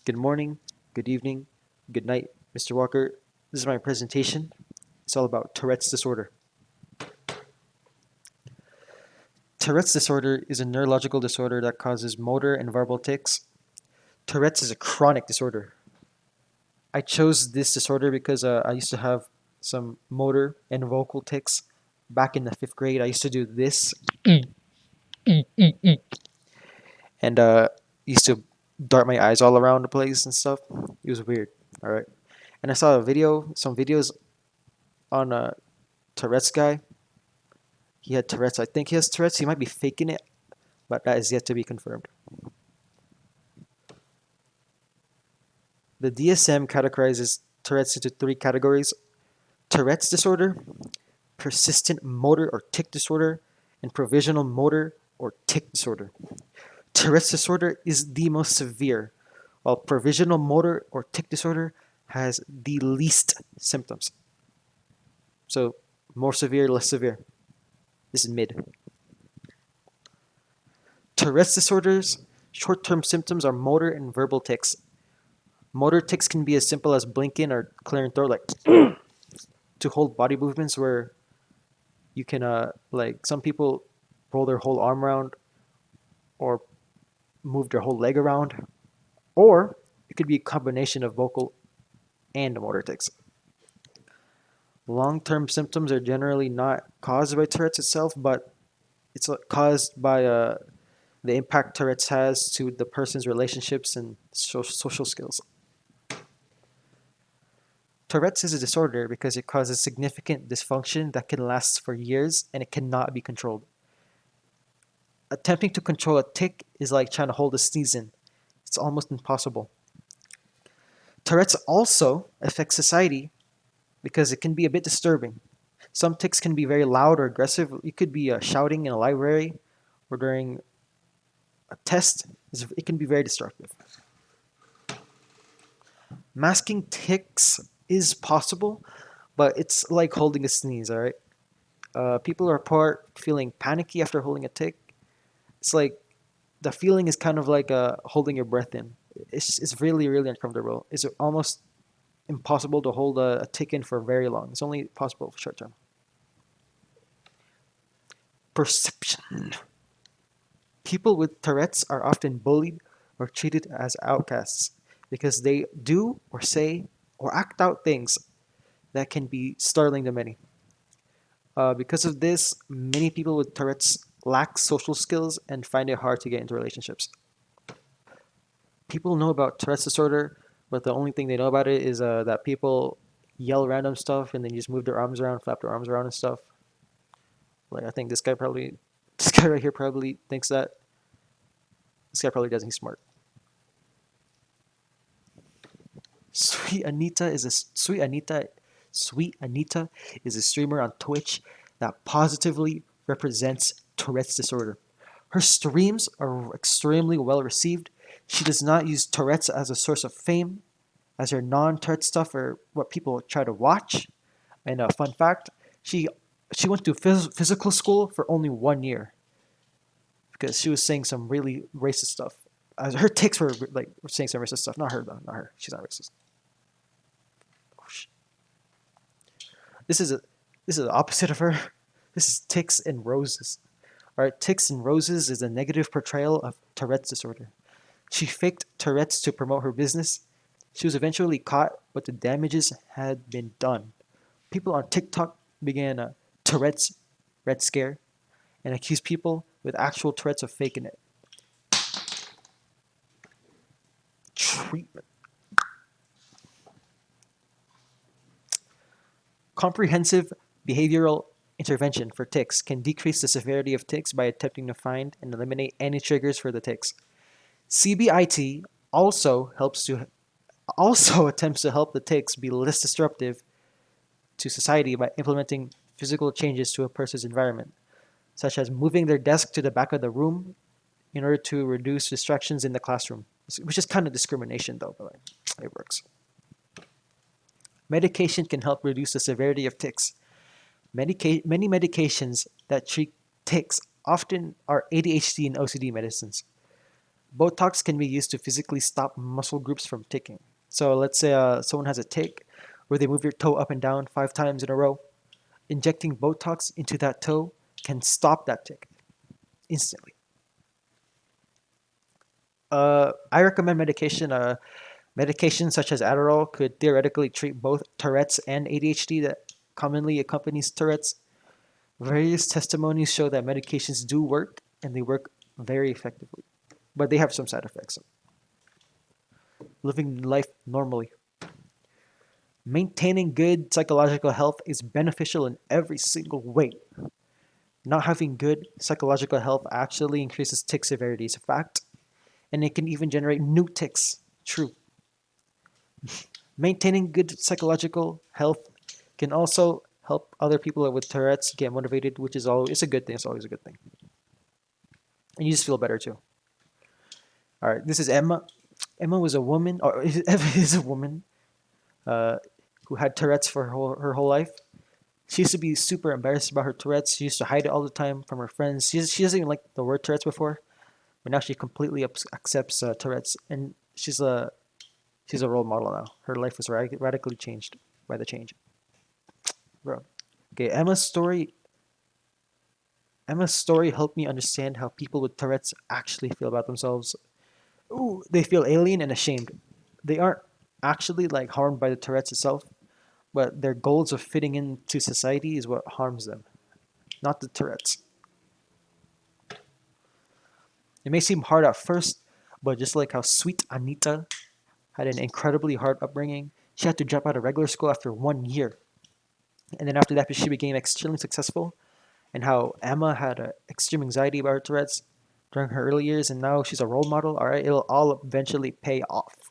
Good morning, good evening, good night, Mr. Walker. This is my presentation. It's all about Tourette's disorder. Tourette's disorder is a neurological disorder that causes motor and verbal tics. Tourette's is a chronic disorder. I chose this disorder because I used to have some motor and vocal tics back in the fifth grade. I used to do this and used to dart my eyes all around the place and stuff. It was weird. All right. And I saw some videos on a Tourette's guy. He had Tourette's. I think he has Tourette's. He might be faking it, but that is yet to be confirmed. The DSM categorizes Tourette's into three categories: Tourette's disorder, persistent motor or tic disorder, and provisional motor or tic disorder. Tourette's disorder is the most severe, while provisional motor or tic disorder has the least symptoms. So, more severe, less severe. This is mid. Tourette's disorder's short-term symptoms are motor and verbal tics. Motor tics can be as simple as blinking or clearing throat, like to hold body movements where you can, like some people roll their whole arm around or move their whole leg around, or it could be a combination of vocal and motor tics. Long-term symptoms are generally not caused by Tourette's itself, but it's caused by the impact Tourette's has to the person's relationships and social skills. Tourette's is a disorder because it causes significant dysfunction that can last for years and it cannot be controlled. Attempting to control a tic is like trying to hold a sneeze in. It's almost impossible. Tourette's also affects society because it can be a bit disturbing. Some tics can be very loud or aggressive. You could be shouting in a library or during a test. It can be very disruptive. Masking tics is possible, but it's like holding a sneeze, all right? People report feeling panicky after holding a tic. It's like the feeling is kind of like holding your breath in. It's really, really uncomfortable. It's almost impossible to hold a tic in for very long. It's only possible for short term. Perception. People with Tourette's are often bullied or treated as outcasts because they do or say or act out things that can be startling to many. Because of this, many people with Tourette's lack social skills and find it hard to get into relationships. People know about Tourette's disorder, but the only thing they know about it is that people yell random stuff and then just move their arms around, flap their arms around and stuff. Like I think this guy right here probably thinks that. This guy probably doesn't. He's smart. Sweet Anita is a streamer on Twitch that positively represents Tourette's disorder. Her streams are extremely well received. She does not use Tourette's as a source of fame, as her non-Tourette stuff are what people try to watch. And a fun fact, she went to physical school for only 1 year because she was saying some really racist stuff. Her tics were saying some racist stuff. Not her though. Not her. She's not racist. This is the opposite of her. This is tics and roses. All right, tics and roses is a negative portrayal of Tourette's disorder. She faked Tourette's to promote her business. She was eventually caught, but the damages had been done. People on TikTok began a Tourette's Red Scare and accused people with actual Tourette's of faking it. Treatment. Comprehensive behavioral intervention for tics can decrease the severity of tics by attempting to find and eliminate any triggers for the tics. CBIT also attempts to help the tics be less disruptive to society by implementing physical changes to a person's environment, such as moving their desk to the back of the room in order to reduce distractions in the classroom, which is kind of discrimination though, but it works. Medication can help reduce the severity of tics. Many medications that treat tics often are ADHD and OCD medicines. Botox can be used to physically stop muscle groups from ticking. So let's say someone has a tick where they move your toe up and down 5 times in a row. Injecting Botox into that toe can stop that tick instantly. I recommend medication. Medications such as Adderall could theoretically treat both Tourette's and ADHD that commonly accompanies Tourette's. Various testimonies show that medications do work and they work very effectively, but they have some side effects. Living life normally. Maintaining good psychological health is beneficial in every single way. Not having good psychological health actually increases tick severity, is a fact, and it can even generate new tics. True. Maintaining good psychological health can also help other people with Tourette's get motivated, which is always it's a good thing. It's always a good thing, and you just feel better too. All right, this is Emma. Emma was a woman, or is a woman, uh, who had Tourette's for her whole life. She used to be super embarrassed about her Tourette's. She used to hide it all the time from her friends. She doesn't even like the word Tourette's before, but now she completely accepts Tourette's, and she's a role model now. Her life was radically changed by the change, bro. Okay, Emma's story helped me understand how people with Tourette's actually feel about themselves. Ooh, they feel alien and ashamed. They aren't actually like harmed by the Tourette's itself, but their goals of fitting into society is what harms them, not the Tourette's. It may seem hard at first, but just like how sweet Anita had an incredibly hard upbringing, she had to drop out of regular school after 1 year. And then after that, she became extremely successful. And how Emma had extreme anxiety about her Tourette's during her early years, and now she's a role model. All right, it'll all eventually pay off.